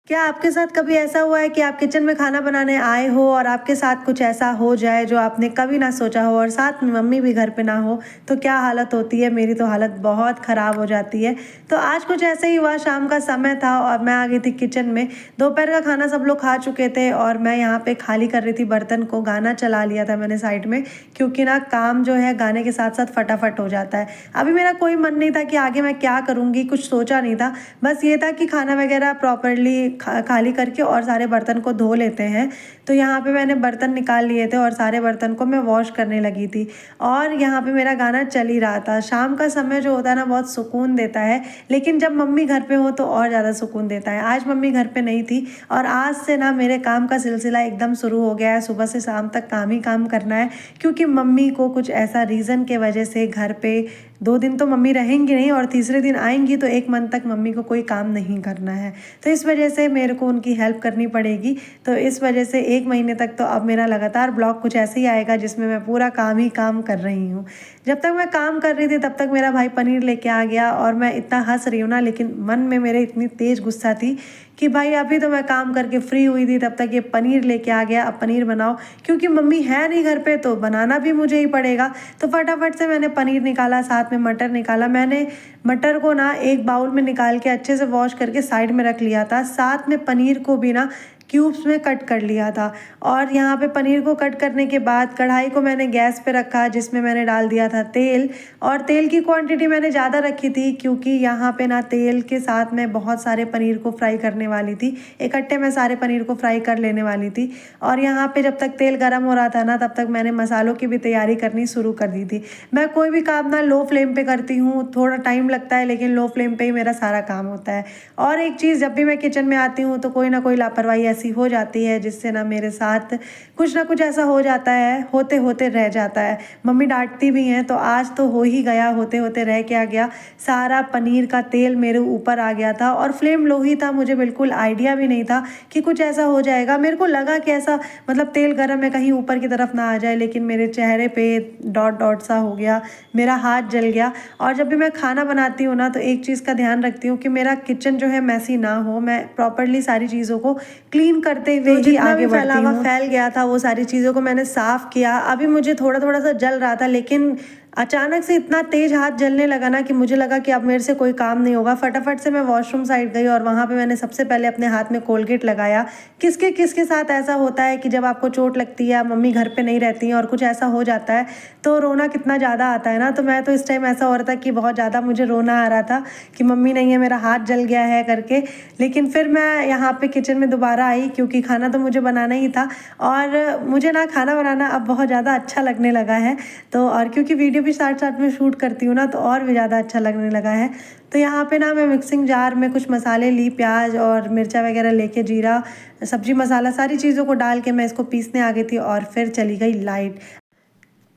क्या आपके साथ कभी ऐसा हुआ है कि आप किचन में खाना बनाने आए हो और आपके साथ कुछ ऐसा हो जाए जो आपने कभी ना सोचा हो और साथ में मम्मी भी घर पे ना हो, तो क्या हालत होती है? मेरी तो हालत बहुत ख़राब हो जाती है। तो आज कुछ ऐसे ही हुआ, शाम का समय था और मैं आ गई थी किचन में। दोपहर का खाना सब लोग खा चुके थे और मैं यहाँ पे खाली कर रही थी बर्तन को। गाना चला लिया था मैंने साइड में, क्योंकि ना काम जो है गाने के साथ-साथ फटाफट हो जाता है। अभी मेरा कोई मन नहीं था कि आगे मैं क्या करूँगी, कुछ सोचा नहीं था। बस ये था कि खाना वगैरह प्रॉपर्ली खाली करके और सारे बर्तन को धो लेते हैं। तो यहाँ पे मैंने बर्तन निकाल लिए थे और सारे बर्तन को मैं वॉश करने लगी थी और यहाँ पे मेरा गाना चल ही रहा था। शाम का समय जो होता है ना, बहुत सुकून देता है, लेकिन जब मम्मी घर पे हो तो और ज़्यादा सुकून देता है। आज मम्मी घर पे नहीं थी और आज से ना मेरे काम का सिलसिला एकदम शुरू हो गया है। सुबह से शाम तक काम ही काम करना है, क्योंकि मम्मी को कुछ ऐसा रीज़न के वजह से घर पे 2 दिन तो मम्मी रहेंगी नहीं और तीसरे दिन आएँगी, तो 1 मंथ तक मम्मी को कोई काम नहीं करना है। तो इस वजह से मेरे को उनकी हेल्प करनी पड़ेगी। तो इस वजह से 1 महीने तक तो अब मेरा लगातार ब्लॉग कुछ ऐसे ही आएगा जिसमें मैं पूरा काम ही काम कर रही हूँ। जब तक मैं काम कर रही थी तब तक मेरा भाई पनीर लेके आ गया और मैं इतना हँस रही हूँ ना, लेकिन मन में मेरे इतनी तेज़ गुस्सा थी कि भाई अभी तो मैं काम करके फ्री हुई थी, तब तक ये पनीर लेके आ गया, अब पनीर बनाओ। क्योंकि मम्मी है नहीं घर पे तो बनाना भी मुझे ही पड़ेगा। तो फटाफट से मैंने पनीर निकाला, साथ में मटर निकाला। मैंने मटर को ना एक बाउल में निकाल के अच्छे से वॉश करके साइड में रख लिया था। साथ में पनीर को भी ना क्यूब्स में कट कर लिया था और यहाँ पे पनीर को कट करने के बाद कढ़ाई को मैंने गैस पे रखा, जिसमें मैंने डाल दिया था तेल। और तेल की क्वांटिटी मैंने ज़्यादा रखी थी, क्योंकि यहाँ पे ना तेल के साथ मैं बहुत सारे पनीर को फ्राई करने वाली थी। इकट्ठे मैं सारे पनीर को फ्राई कर लेने वाली थी और यहाँ पे जब तक तेल गर्म हो रहा था ना, तब तक मैंने मसालों की भी तैयारी करनी शुरू कर दी थी। मैं कोई भी काम ना लो फ्लेम पे करती हूँ, थोड़ा टाइम लगता है लेकिन लो फ्लेम पे ही मेरा सारा काम होता है। और एक चीज़, जब भी मैं किचन में आती हूँ तो कोई ना कोई लापरवाही ऐसी हो जाती है जिससे ना मेरे साथ कुछ ना कुछ ऐसा हो जाता है, होते होते रह जाता है। मम्मी डांटती भी हैं, तो आज तो हो ही गया, होते होते रह क्या गया, सारा पनीर का तेल मेरे ऊपर आ गया था और फ्लेम लो ही था। मुझे बिल्कुल आइडिया भी नहीं था कि कुछ ऐसा हो जाएगा। मेरे को लगा कि ऐसा मतलब तेल गर्म है, कहीं ऊपर की तरफ ना आ जाए, लेकिन मेरे चेहरे पे डॉट डॉट सा हो गया, मेरा हाथ जल गया। और जब भी मैं खाना बनाती हूँ ना, तो एक चीज़ का ध्यान रखती हूँ कि मेरा किचन जो है मैसी ना हो। मैं प्रॉपर्ली सारी चीज़ों को क्लीन करते हुए ही आगे बढ़ती हूँ। फैलावा फैल गया था, वो सारी चीज़ों को मैंने साफ़ किया। अभी मुझे थोड़ा थोड़ा सा जल रहा था, लेकिन अचानक से इतना तेज़ हाथ जलने लगा ना कि मुझे लगा कि अब मेरे से कोई काम नहीं होगा। फटाफट से मैं वॉशरूम साइड गई और वहाँ पे मैंने सबसे पहले अपने हाथ में कोलगेट लगाया। किसके किसके साथ ऐसा होता है कि जब आपको चोट लगती है, मम्मी घर पे नहीं रहती हैं और कुछ ऐसा हो जाता है, तो रोना कितना ज़्यादा आता है ना। तो मैं तो इस टाइम ऐसा हो रहा था कि बहुत ज़्यादा मुझे रोना आ रहा था कि मम्मी नहीं है, मेरा हाथ जल गया है करके। लेकिन फिर मैं यहाँ पे किचन में दोबारा आई, क्योंकि खाना तो मुझे बनाना ही था और मुझे ना खाना बनाना अब बहुत ज़्यादा अच्छा लगने लगा है। तो और क्योंकि वीडियो भी साथ साथ में शूट करती हूँ ना, तो और भी ज़्यादा अच्छा लगने लगा है। तो यहाँ पे ना मैं मिक्सिंग जार में कुछ मसाले ली, प्याज और मिर्चा वगैरह लेके, जीरा, सब्जी मसाला, सारी चीज़ों को डाल के मैं इसको पीसने आ गई थी और फिर चली गई लाइट।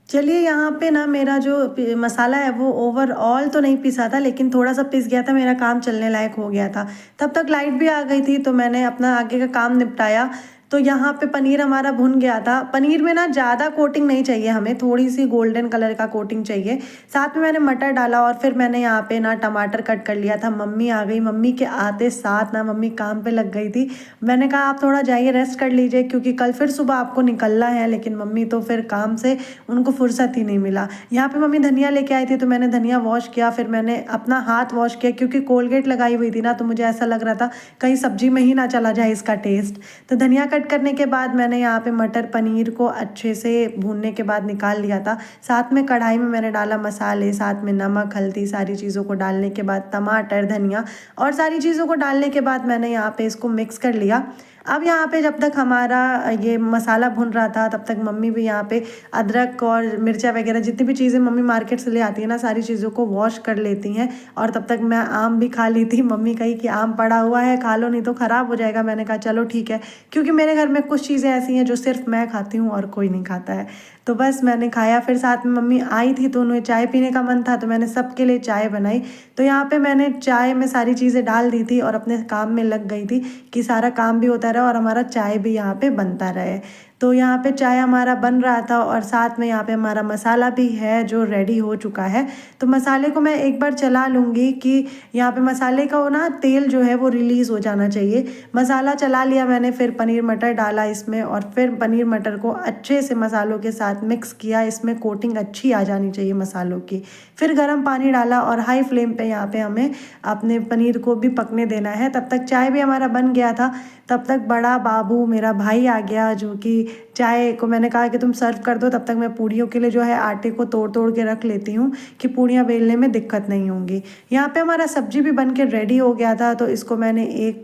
चलिए, यहाँ पे ना मेरा जो मसाला है वो ओवरऑल तो नहीं पिसा था, लेकिन थोड़ा सा पिस गया था, मेरा काम चलने लायक हो गया था। तब तक लाइट भी आ गई थी, तो मैंने अपना आगे का काम निपटाया। तो यहाँ पे पनीर हमारा भुन गया था। पनीर में ना ज़्यादा कोटिंग नहीं चाहिए हमें, थोड़ी सी गोल्डन कलर का कोटिंग चाहिए। साथ में मैंने मटर डाला और फिर मैंने यहाँ पे ना टमाटर कट कर लिया था। मम्मी आ गई, मम्मी के आते साथ ना मम्मी काम पे लग गई थी। मैंने कहा आप थोड़ा जाइए रेस्ट कर लीजिए, क्योंकि कल फिर सुबह आपको निकलना है। लेकिन मम्मी तो फिर काम से उनको फुर्सत ही नहीं मिला। यहाँ पे मम्मी धनिया लेके आई थी, तो मैंने धनिया वॉश किया, फिर मैंने अपना हाथ वॉश किया, क्योंकि कोलगेट लगाई हुई थी ना, तो मुझे ऐसा लग रहा था कहीं सब्जी में ही ना चला जाए इसका टेस्ट। तो धनिया कट करने के बाद मैंने यहाँ पे मटर पनीर को अच्छे से भूनने के बाद निकाल लिया था। साथ में कढ़ाई में मैंने डाला मसाले, साथ में नमक, हल्दी, सारी चीज़ों को डालने के बाद टमाटर, धनिया और सारी चीज़ों को डालने के बाद मैंने यहाँ पे इसको मिक्स कर लिया। अब यहाँ पे जब तक हमारा ये मसाला भुन रहा था, तब तक मम्मी भी यहाँ पे अदरक और मिर्चा वगैरह जितनी भी चीज़ें मम्मी मार्केट से ले आती है ना, सारी चीज़ों को वॉश कर लेती हैं। और तब तक मैं आम भी खा ली थी। मम्मी कही कि आम पड़ा हुआ है, खा लो नहीं तो ख़राब हो जाएगा। मैंने कहा चलो ठीक है, क्योंकि मेरे घर में कुछ चीज़ें ऐसी हैं जो सिर्फ मैं खाती हूँ और कोई नहीं खाता है। तो बस मैंने खाया। फिर साथ में मम्मी आई थी, तो उन्हें चाय पीने का मन था, तो मैंने सबके लिए चाय बनाई। तो यहाँ पे मैंने चाय में सारी चीज़ें डाल दी थी और अपने काम में लग गई थी कि सारा काम भी होता रहे और हमारा चाय भी यहाँ पे बनता रहे। तो यहाँ पे चाय हमारा बन रहा था और साथ में यहाँ पे हमारा मसाला भी है जो रेडी हो चुका है। तो मसाले को मैं एक बार चला लूँगी कि यहाँ पे मसाले का ना तेल जो है वो रिलीज़ हो जाना चाहिए। मसाला चला लिया मैंने, फिर पनीर मटर डाला इसमें और फिर पनीर मटर को अच्छे से मसालों के साथ मिक्स किया। इसमें कोटिंग अच्छी आ जानी चाहिए मसालों की। फिर गर्म पानी डाला और हाई फ्लेम पे यहाँ पे हमें अपने पनीर को भी पकने देना है। तब तक चाय भी हमारा बन गया था। तब तक बड़ा बाबू मेरा भाई आ गया, जो कि चाय को मैंने कहा कि तुम सर्व कर दो, तब तक मैं पूड़ियों के लिए जो है आटे को तोड़ तोड़ के रख लेती हूँ कि पूड़ियाँ बेलने में दिक्कत नहीं होंगी। यहाँ पे हमारा सब्जी भी बन के रेडी हो गया था, तो इसको मैंने एक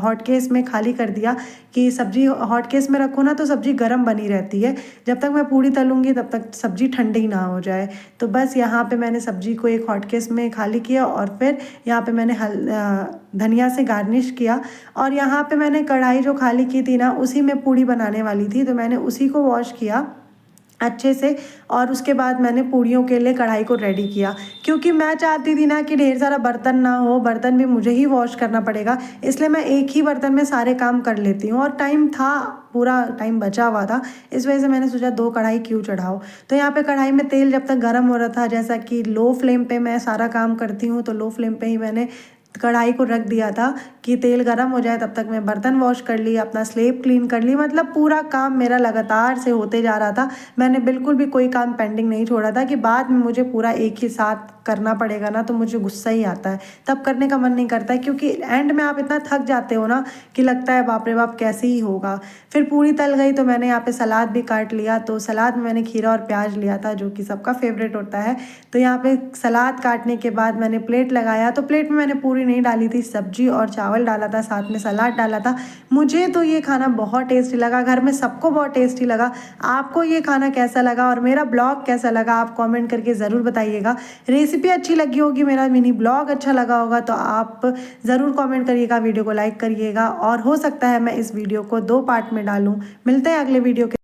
हॉट केस में खाली कर दिया कि सब्जी हॉट केस में रखो ना तो सब्जी गर्म बनी रहती है। जब तक मैं पूड़ी तलूँगी तब तक सब्जी ठंडी ना हो जाए। तो बस यहाँ पे मैंने सब्जी को एक हॉट केस में खाली किया और फिर यहाँ पे मैंने धनिया से गार्निश किया। और यहाँ पे मैंने कढ़ाई जो खाली की थी ना, उसी में पूड़ी बनाने वाली थी, तो मैंने उसी को वॉश किया अच्छे से और उसके बाद मैंने पूड़ियों के लिए कढ़ाई को रेडी किया। क्योंकि मैं चाहती थी ना कि ढेर सारा बर्तन ना हो, बर्तन भी मुझे ही वॉश करना पड़ेगा, इसलिए मैं एक ही बर्तन में सारे काम कर लेती हूँ और टाइम था, पूरा टाइम बचा हुआ था। इस वजह से मैंने सोचा 2 कढ़ाई क्यों चढ़ाओ। तो यहाँ पे कढ़ाई में तेल जब तक गर्म हो रहा था, जैसा कि लो फ्लेम पे मैं सारा काम करती हूँ, तो लो फ्लेम पे ही मैंने कढ़ाई को रख दिया था कि तेल गर्म हो जाए। तब तक मैं बर्तन वॉश कर ली, अपना स्लेब क्लीन कर ली, मतलब पूरा काम मेरा लगातार से होते जा रहा था। मैंने बिल्कुल भी कोई काम पेंडिंग नहीं छोड़ा था कि बाद में मुझे पूरा एक ही साथ करना पड़ेगा ना, तो मुझे गुस्सा ही आता है, तब करने का मन नहीं करता है। क्योंकि एंड में आप इतना थक जाते हो ना कि लगता है बाप रे बाप कैसे ही होगा। फिर पूरी तल गई तो मैंने यहाँ पे सलाद भी काट लिया। तो सलाद में मैंने खीरा और प्याज लिया था, जो कि सबका फेवरेट होता है। तो यहाँ पे सलाद काटने के बाद मैंने प्लेट लगाया, तो प्लेट में मैंने पूरी नहीं डाली थी, सब्जी और चावल डाला था, साथ में सलाद डाला था। मुझे तो ये खाना बहुत टेस्टी लगा, घर में सबको बहुत टेस्टी लगा। आपको ये खाना कैसा लगा और मेरा ब्लॉग कैसा लगा, आप कमेंट करके ज़रूर बताइएगा। रेसिपी अच्छी लगी होगी, मेरा मिनी ब्लॉग अच्छा लगा होगा, तो आप ज़रूर कमेंट करिएगा, वीडियो को लाइक करिएगा और हो सकता है मैं इस वीडियो को 2 पार्ट में डालूँ। मिलते हैं अगले वीडियो के